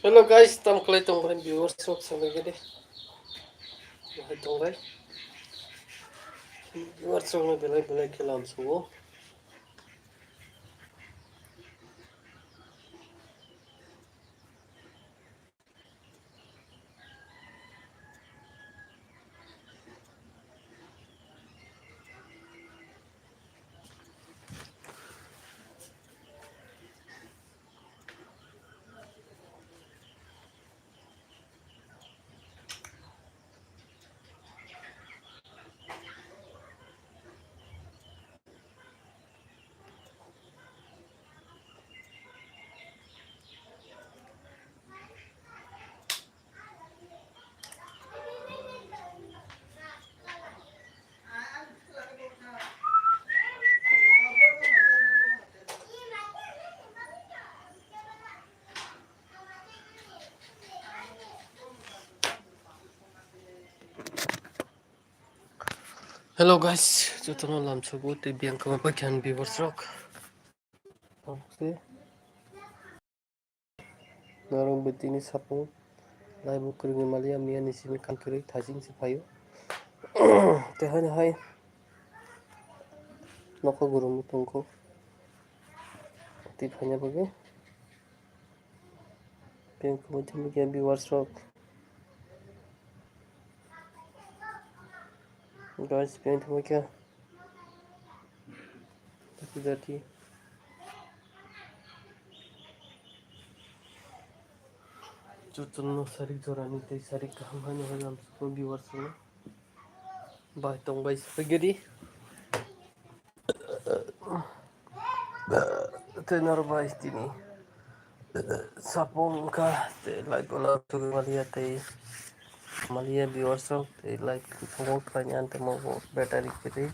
Hello guys, tam kalay tong mga viewers so sa mga gini. Mahal tong bay. Viewers so mga bilay kilam so. Hello guys, juto no lam so good biang kama bagian viewers rock. Okay. Narong betini sapong lai bu kering malia mia ni sini kan kering thajing si payo. Tehan hai. Noko guru mu tungko. Ti phanya bage. Biang kama bagian viewers rock. Guys, biang kama kya. Dati. Juto no sarik jorani te sarik kaham hanya lam so viewers no. Bay tong bay spaghetti. Tenar bay tini. Sapong ka te like bola tu malia viewers te like promote kanyan te mo battery kiri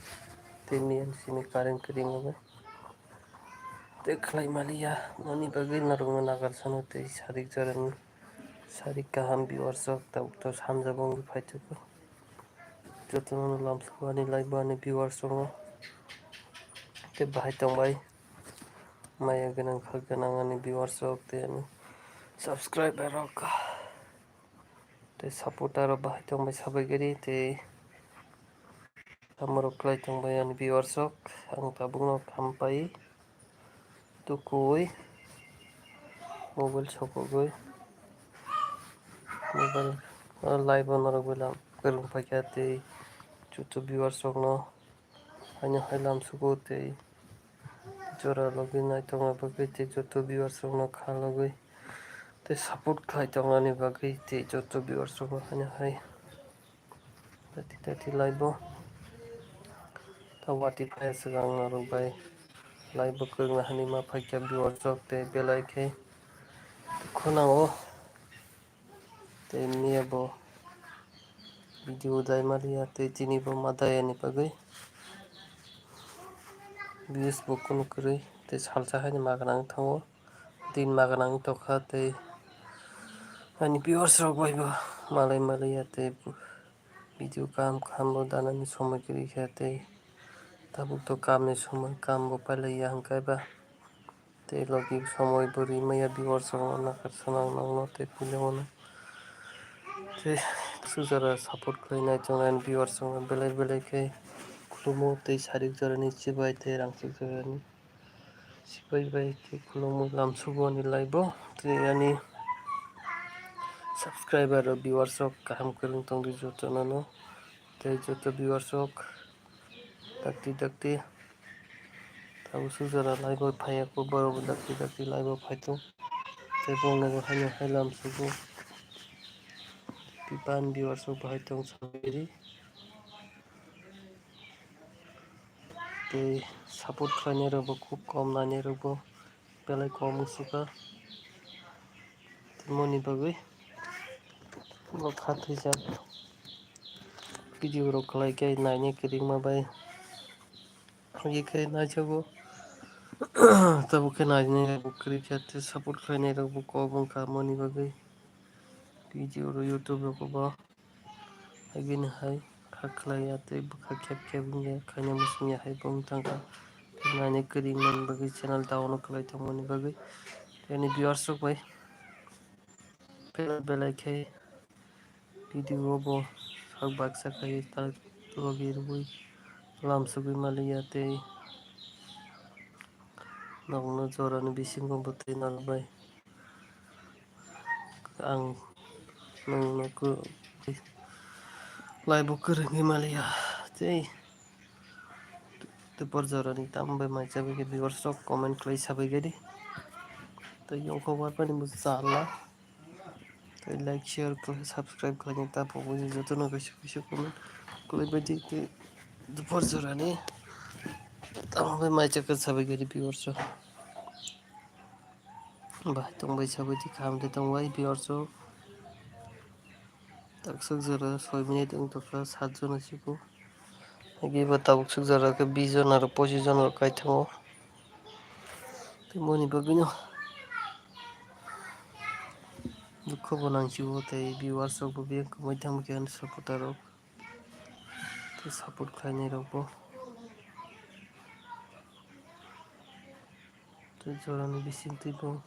tini sini karen kiri mo te khlai malia nani bagi narungan agar sanu te sarik jaran sarik kaham viewers ta to samja bong phaitu ko jotono lam skwani like bani viewers mo te bhai tong bai maya ganang khagana ani viewers te ani subscriber rock te supporter bahai tong bai sabagiri te amaro klai tong bai ani viewers ang tabungno kampai tukui mobile sokogoi mobile live onaro bilam kerung pakyate chutu viewers no hanya hailam sugote jora login nai tong bagai te chutu viewers no khalogoi te support klai tong ani bagai te chutu viewers no hanya hai tati live tawati pes gang naro bai live kerung hani ma phakya viewers te belai ke khonao te niebo video dai maria te chini bo madai ani pagai views bokun kri te salsa hani maganang thango din maganang tokha te ani viewers rok bai bo malai maria te video kam bo danani somoi kri khate tabuk to kam ni somoi kam bo palai hangkai ba te logi somoi buri maya viewers rok na karsanang nangno te pulemona te sujara support khlainai tongan viewers rok belai ke khulumo te sarik jorani chibai te rangsik jorani sipai bai te khulumo lamsugo ani live te ani subscriber ro viewers rok kaham kereng tong ri joto nano te joto viewers rok dakti tabu sujara live phaya ko baro dakti live phaito te bongna go hanya hailam sugo pipan viewers rok phaitong sabiri te support khlainai rok bo khub kom nanai rok bo belai kom suka moni bagui bo khathai jak video rok khlai ke naine kiring ma bai ye ke na jago tabu ke naine bukri khate support khlainai rok bo ko bongka moni bagui video ro youtube rok bo agin hai khaklai ate khakhep kebunge khaina musnya hai bong tangka naine kiring man bagui channel down khlai tongmani bagui yani viewers rok bai belai-belai video bo sak baksa khai tal logi rubui lam sugui maliya tei nongno jorani bisingo botui nalbai ang nongno ko laibo kwrwngui maliya tei tupor jorani tambai maichabui viewers rok comment khlai sabaigari tei yongkho wapani bo chala tei like share subscribe khlaina tapogoi jotono kaisa comment khlaibadi tei tupor jorani tambai maichakha sabaigari viewers rok bahai tongbai sabadi kaham khe tongbai viewers rok taksok jora 6 minute wngtongkha 7 jon asiko giba taksok jora khe 20 jon aro 25 jon rok kaithango tei moni bagui no dukho bo nangsigo tei viewers rok bo biyang komai tangma supporter rok tei support khlainai rok bo tei jorani bisingtwi bo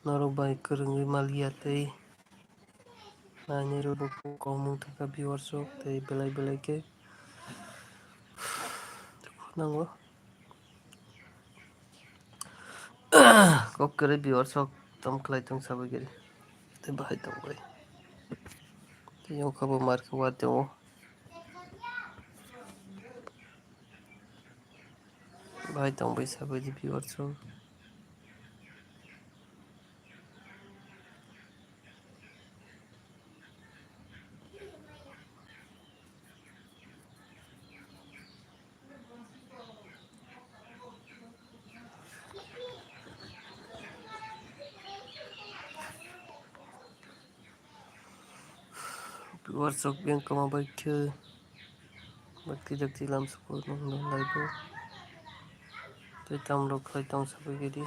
norok bai kwrwngui maliya tei nainai rok bo kom wngtongkha viewers rok tei belai khe nango kok kwrwi viewers rok tom khlai tong sabaigari tei bahai tongbai tei yongkha bo marke watongo bahai tongbai sabadi viewers rok viewers rok biyang koma bai khe bakti jakti lam support nongno laibo tei tamrok khlai tong sabaigari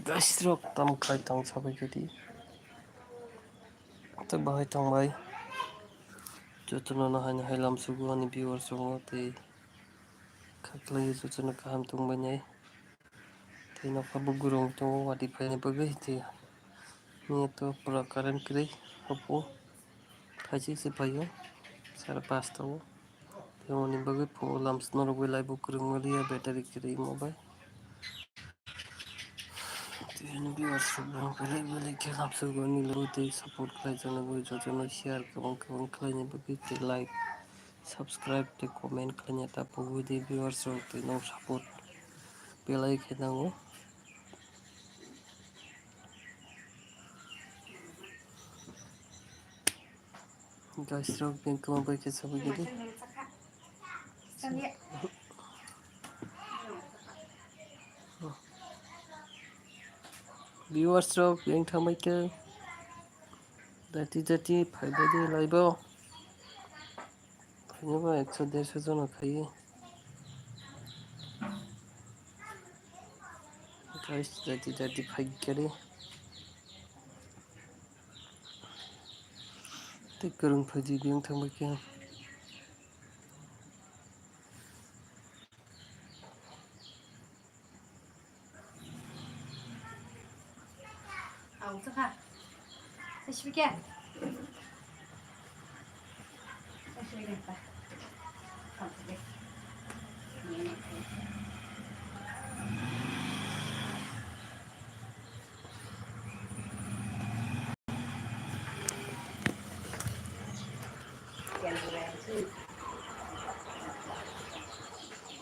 guys rok tom khlai tong sabaigari tei bahai tongbai jotono no hai lam sugo ani viewers rok tei khaklai jotono kaham tongbai nai tei nokha bo gurung tongo wadi phaina bagui tei to pura current kwrwi oppo phaisik se phaio 5:30 ta o tei oni bagui lam norok bai laibo kwrwng maliya battery kwrwi mobai tei viewers rok bo belai khe lam sugui laibo tei support khlaijana bagui jotono share kwbang khlaina bagui tei like subscribe tei comment khlaina tapogoi tei viewers rok tei no support belai khe nango guys rok biyang koma bai khe sabaigari viewers rok biyang tangbai khe dati phaibadi laibo phainoba 100-150 jon khaiui guys dati phaikari tei kwrwng phaidi biyang tangbai khe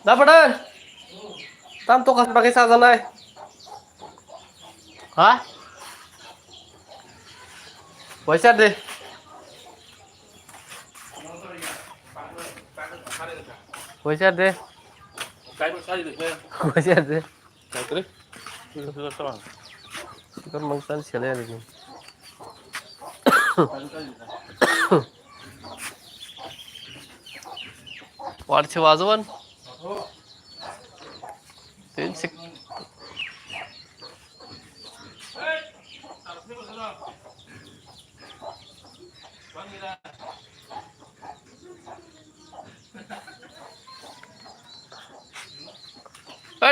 Dapat tam to kas pakai sana hah पैसा दे पैसा दे पैसा दे chicken mutton चले वाढचे वाजवन त्यांचे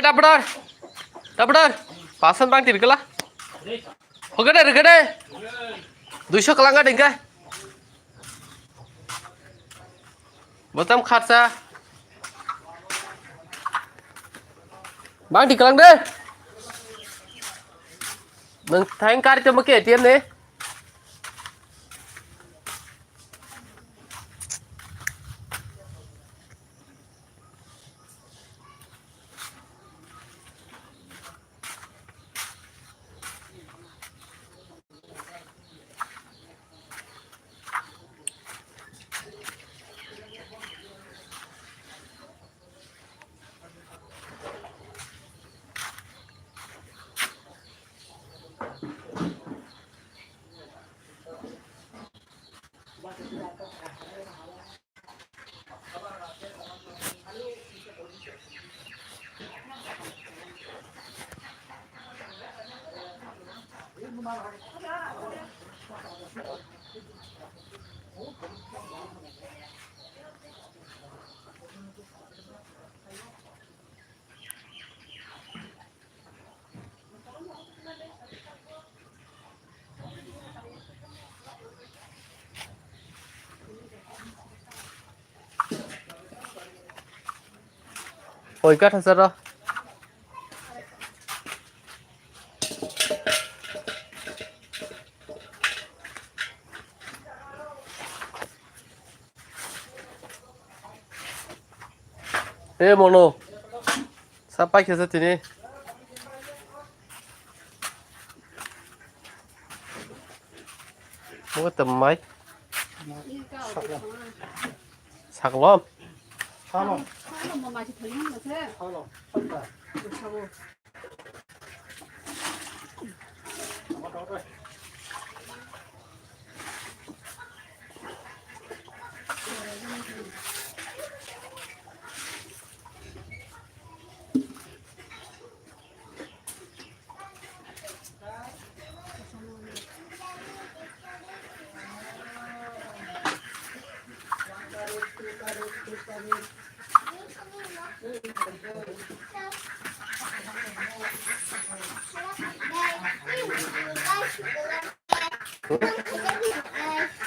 Dapur, dapur, pasan bang tirkala. Oke deh, 200 kelangga dengka. Botam kharsa. Bang dikelang deh. Nang thank card cho make ATM ne. Oi kat hasara. Mono. Sampai ke sini. Mau temai. Saklom. Salam. Salam mama chỉ thấy mà thế. Salam. Salam.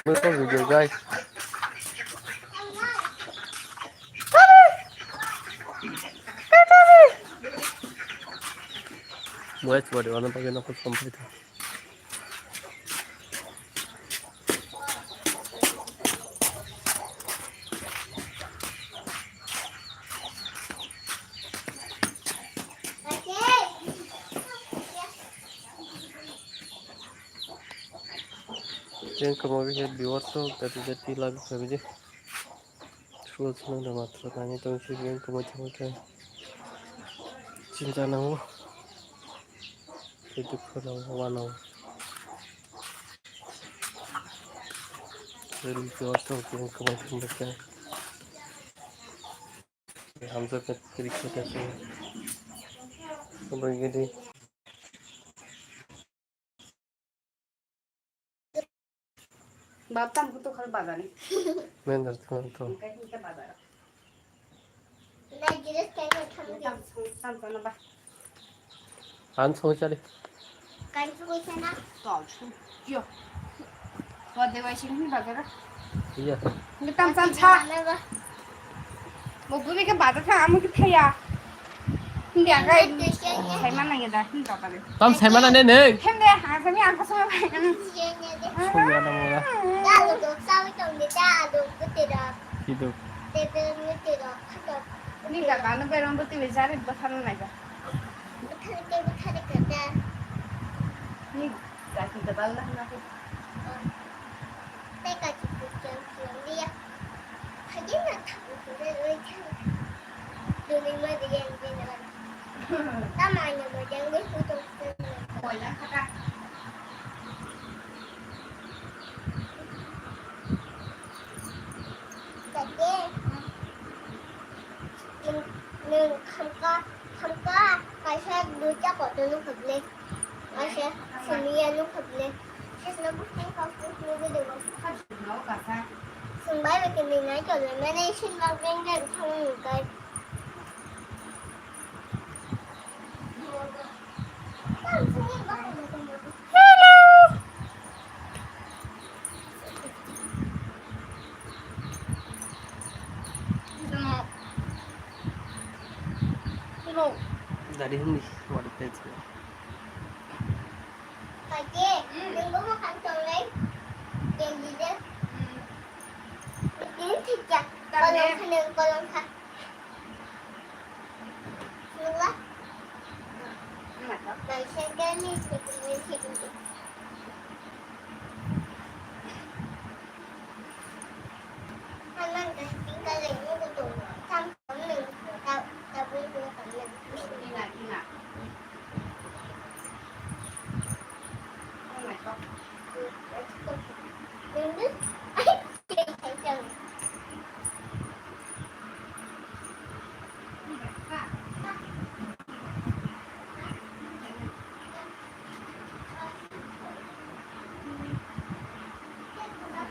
Mới có video guys. Buat coba di mana bagian aku komplit. Yang kemarin biar tuh jadi lagu saja. Terus nang matra tanya tong sih yang kemarin cinta nang itu kalau wanau. Jadi biar tuh yang kemarin baca. Hamzah ketik kita sih. Kemarin gini. Batam kutu khal badani. Bener tuh. Kayak kita badara. Nah, jelas kayak kamu Sampai napa? An song cari. kan suku sana. Tolchu. Yo. Buat dewa sini badara. Iya. Ini tam cha. Mana? Mau beli ke badara kamu kita ya. Hindi agak saya mana ya dah hindi apa deh. Tam saya mana nenek? Hindi, aku ni aku sama. Siangnya deh. Sudah ada mulai. Lalu tuh sawi tuh kita ada tidak. Hidup. tidak. Ini enggak kan berang betul bicara betul naga. Betul kata. Ini dah kita balas nak. Mereka cukup jauh dia. Hanya nak tahu sudah lagi. Dunia dia yang jalan. Tamanya macam ni putus. Boleh kata. Tapi nó hợp lên nó sẽ xử lý nó hợp lên sẽ nó bút không có nó bây giờ nó Nấu cà phê. sừng bái về cái mình nói cho rồi mấy nay xin vào bên đây không một cái Hello. Dari hindi. Wala pa ito. phải kia đừng có một thằng tròn lấy kèm gì đó tiếng thì chặt con lông khăn đừng con lông khăn luôn á rồi xem cái này thì mình sẽ thằng năng cái tiếng cái này nó tụ thằng tấm mình tao tao biết được tấm mình Đi lại, đi lại. Oh my god. đừng đứt chị thấy chừng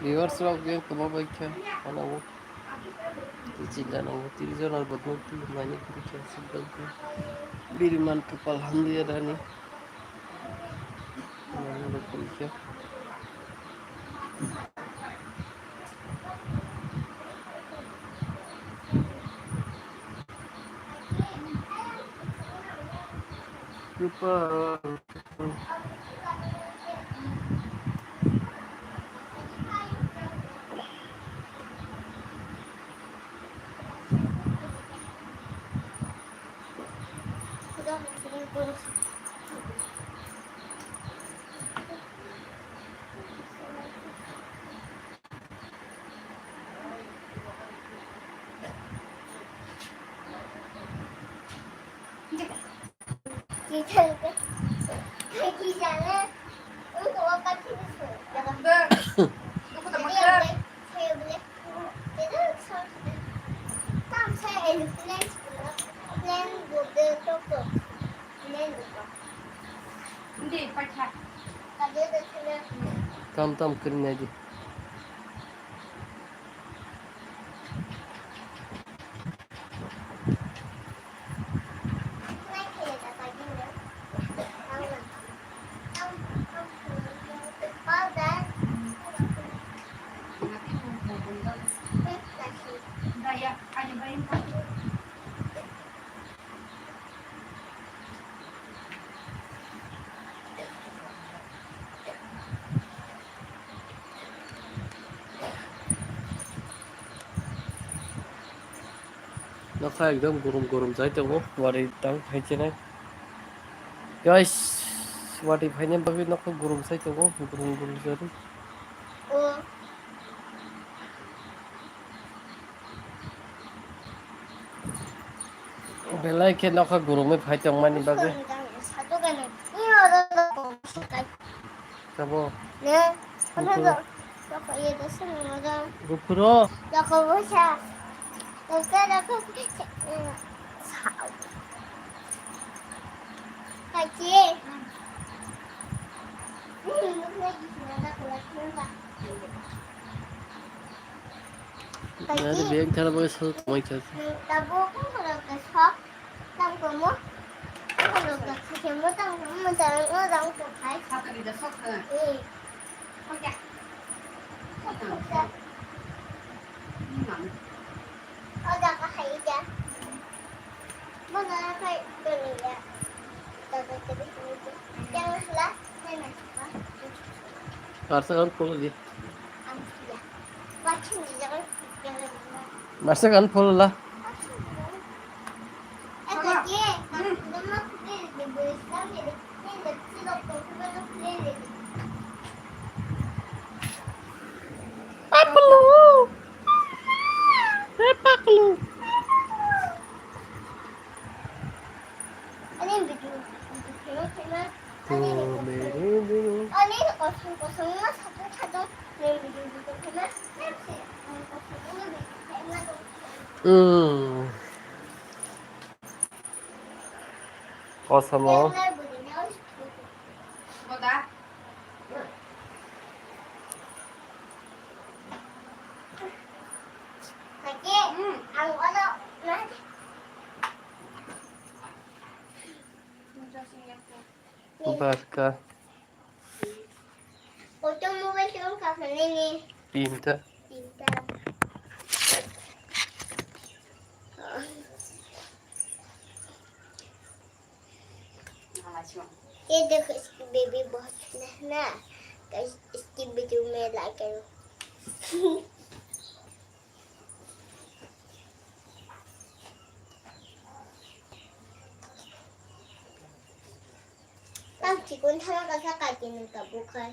Viewers raw yung kumabay siya. Ano mo? Sila nang utilizo na bagong tulungan niya kung siya sa bago. Biriman kapal handi ada ni. Ano ko siya? Lupa. Udah, sering kurus. Chị thử cái chị rằng ứng của con thích sửa được không? Được. Nó có tầm Cái mắt điều khác. đấy, theo đấy. Cái đó sao? Tao sẽ lên lên một đường cho cực lên được không? Hindi, phải chặt. Cả đứa được thế nào? Tam kırmaya git. Nay thì là phải đi nữa. Tao là tao bao đã biết là gì. Đây ạ, anh ấy bay. Naka ekdam gorom jai tango. Wari tang phaiche nai. Guys, wari phaine bagi naka gorom jai tango. Gorom jari. Ừ. Belai ke naka gorom phai tang mani bagi. 사족에는 이러다가 없을까? Sabo. 네. 하면서 약간 얘도 쓰는 거다. GoPro. 약간 뭐야? 약간 사. 같이. Yani benim tarafa saltmak lazım. 나보고 그렇게 서? 땅 거모? 그렇게 전부 땅 거모 땅 갈. Sao cái bị giật sốc rồi? 응. Không chặt. 진짜. Ngậm. 어다가 하이자. 뭐나 할 거니야. 너도 되게 좋은데. 양슬라 해놨을까? Varsa follow di. 암수야. 마침 이장을 양을 Varsa follow lah. 아까 얘 너무 그게 뭐 있었는데 근데 찍었고 그거는 그래. Apelu. Apelu. 아니 근데 그렇게만 Tuh, 아니 거성거성만 사도 내 믿음도 그만 냄새 Kosamı. 옛날 분이면 Barca, Otomobil kapan ini? Pinta. Pintar. ये देखो इसकी baby बहुत है ना guys इसकी video में like करो 딱 지금 하나가 사가지는 거 뭐가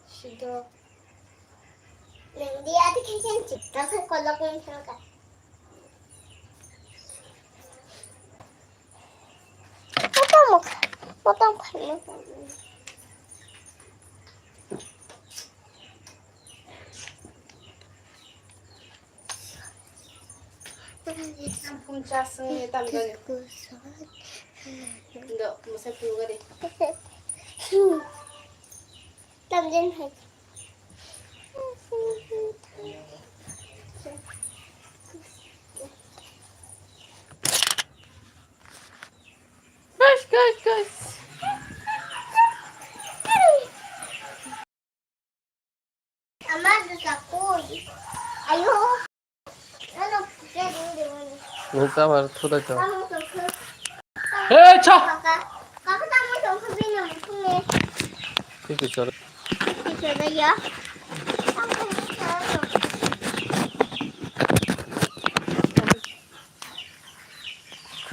시도 낸디아도 괜찮지 나서 걸러보면 하나가 못한 팔로 상품 짰습니다. 이거 무슨 불가리? 땀진 해. Guys. 아마도 자꾸 아유 나도 그게 누구지 Não tá mais toda aquela. 땀을 좀 그. Ei, tchau! 가서 땀을 좀 흐리는 무슨 Que chora? 저래요?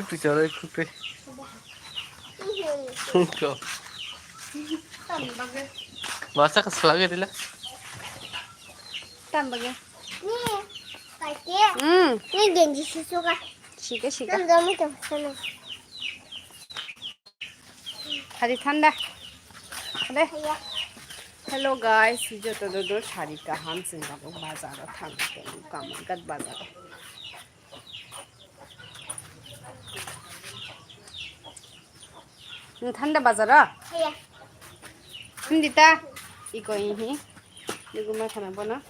Que chora, que Então. Masa kesel lagi dia lah. 땀 먹여. 네, 갈게요. 네, 겐지 수수가. 시가. 난 너무 좋잖아. 다리 탄다. 그래. 해요. Hello guys, 저도 다리가 함승가고 바자로 타는 거 까만갓 바자로. 탄다 바자로. 해요. 힘들다. 이거 이히. 이거만 하나 보나?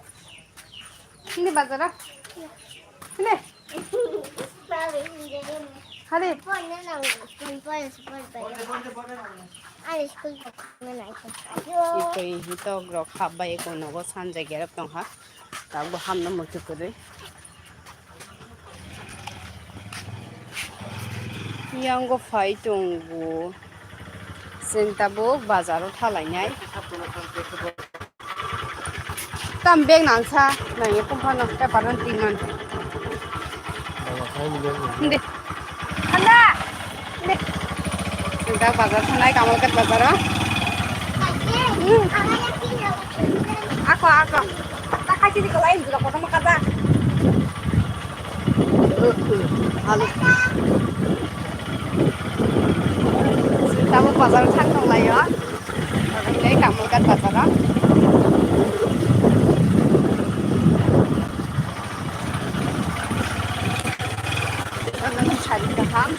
근데 바자로. 근데 빨리 힘들게. 하리. 뻔한 거. 빨리. 아니, 스쿨 가면 안 돼. 이거 이히 또 그렇게 하바에 거나고 산재 게럽던 하. 라고 함는 못 듣거든. 이양고 파이통고 센타보 바자로 탈라이냐이. 땀백 난사 나이 꼼파나 빼바른 띠만. 근데 간다. 근데 센타 바자 탈라이 까먹겠 바자로. Ako. Tak kasih di lain juga kau sama kata. Halus. Tahu pasar canggong lah ya. Ini kamu kan pasar. Kamu cari kaham.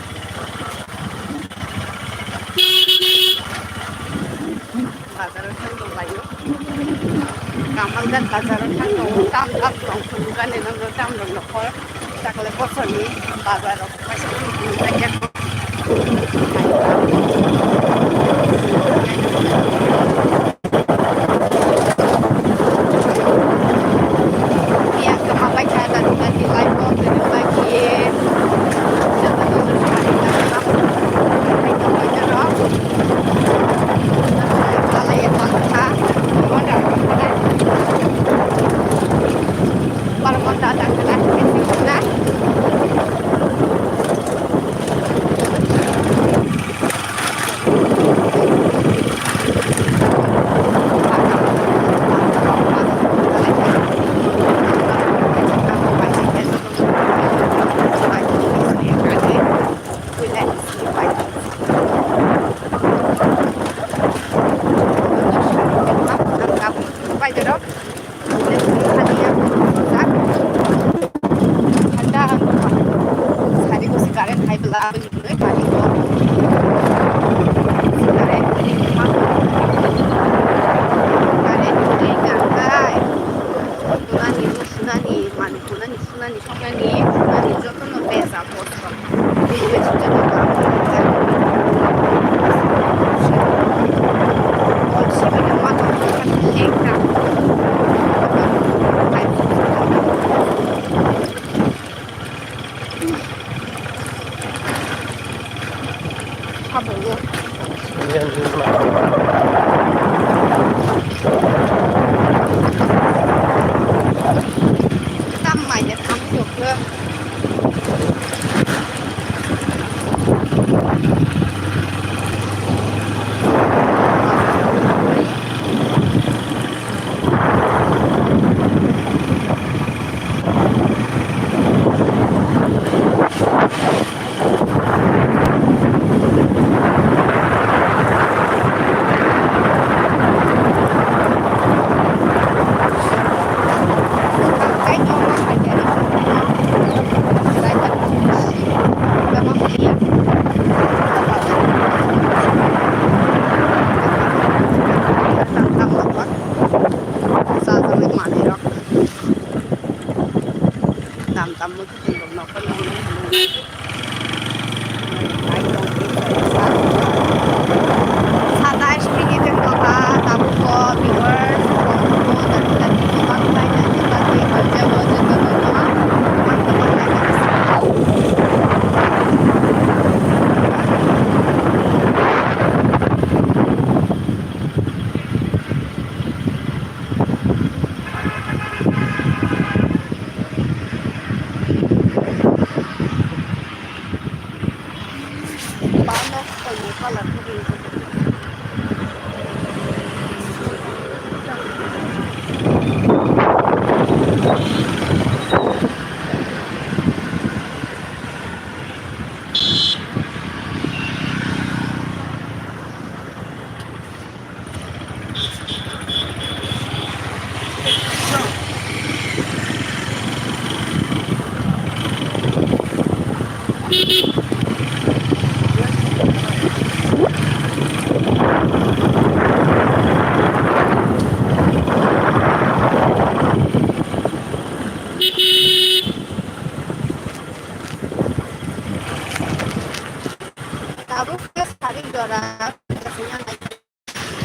Pasar canggong lah ya. Kamalgan bazaran canggong tam kan enam tam lokol takle posoni bazaro pasal ya kemapai cara lagi live lagi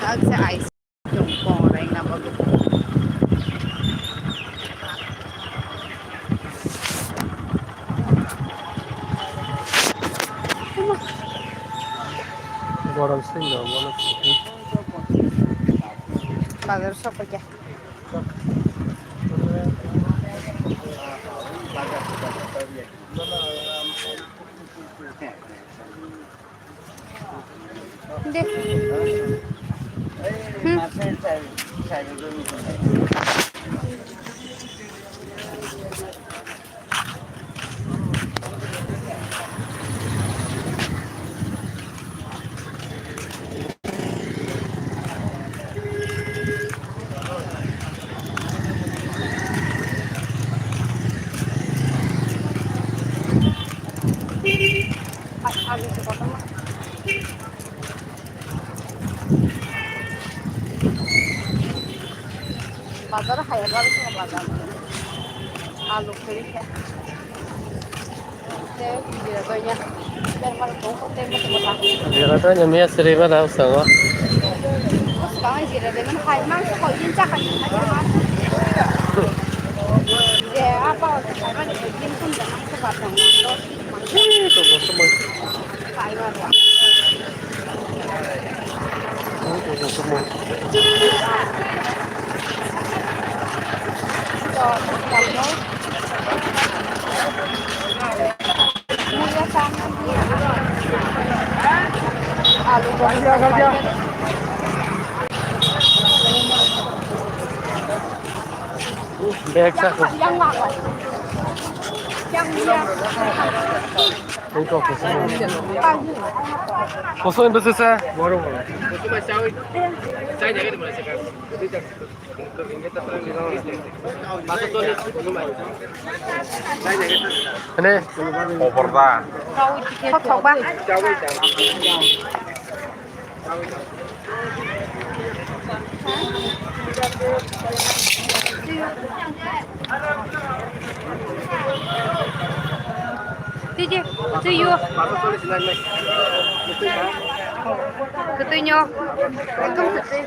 Agse ice yung poreng na bago. গরম ছিল মনে হচ্ছে Bagar sa pagya. Hindi. Agis sa kota mo. Bazar hayal var mı bazar? Alu kiri है. Thế gì là tôi nha. Đây mà cũng không tem một cái bạc. Giờ đó nhà mẹ sẽ đi bắt đầu sợ quá. Có cái gì là để mình hay mang cái hội viên chắc hay mà. Giờ apa hay mà để viên không được mang cái bạc này. Tôi có số mười. Phải mà. Tôi có số mười. Rồi, cầm thôi. Mua ra sang năm kia. Alu goreng. Bag sắc rồi. Yang ngọt rồi. Yang bia. Tôi có số mười. Bao nhiêu? có số em bớt xa. 뭐로 먹어? Ini Oporta. Có thầu ba. Đi đi, đi vô. Cái nyo. Cái công thức đi.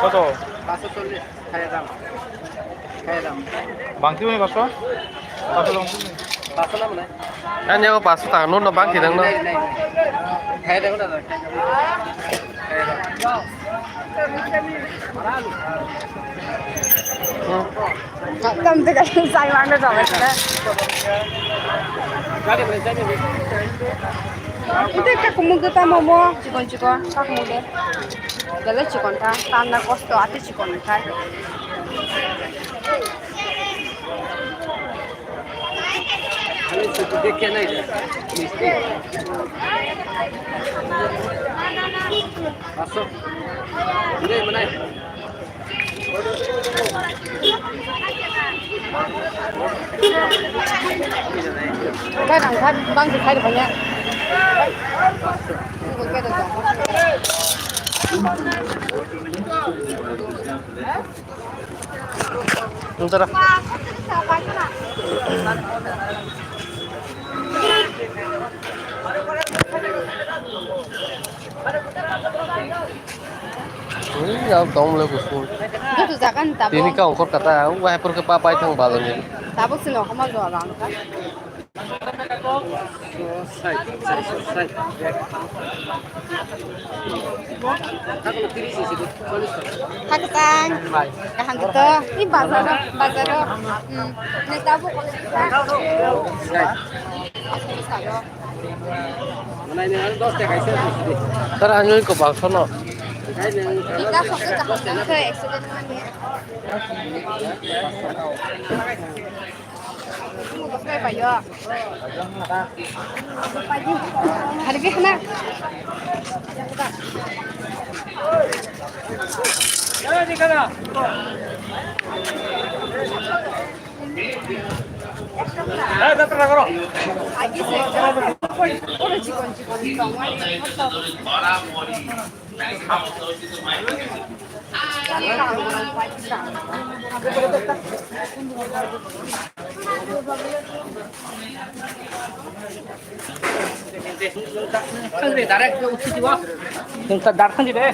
কত? বাংতি মানে কত? 500 lang. anh nhớ có 500 টাকা note না বাকি দেন না Cầm từ cái dài mang ra rồi đấy. Itu kak kumung kita mau cikon kak kumung deh. Jadi cikon ta, tanda kosto ati cikon ta. দেখে নাই আসো মানে Cái thằng khác băng thì khai được phải nhá. Cái được không ra Ini tong le kusun. Itu tuh kan tabung. Ini kau kau kata, wah pergi papai thang balon ini. Tabung sih nggak mau jual orang kan? Hakitan, kahan gitu. Ini bazar. Ini tabung kalau kita. Tara anyo ko ba sono? Kita fokus kahan ke accident mana? Mau pakai apa ya? Harga kena. Di kana. Datang karo. Lagi sih. করেছি দাঁড়খানি রে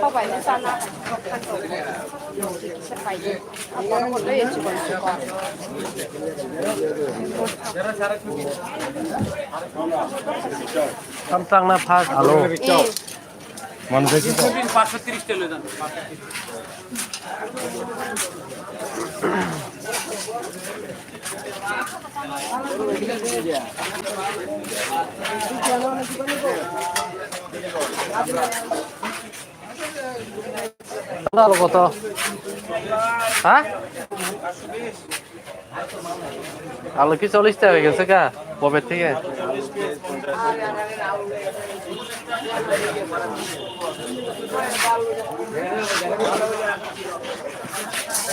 সবাই জানা সবাই আপনার মতো এসে বলছি samsang na phas halo মানুষ হয়েছে তো 530 টাকা দাম দাও কত হ্যাঁ আলু কি 40 টাকা হয়ে গেছে কা কবে থেকে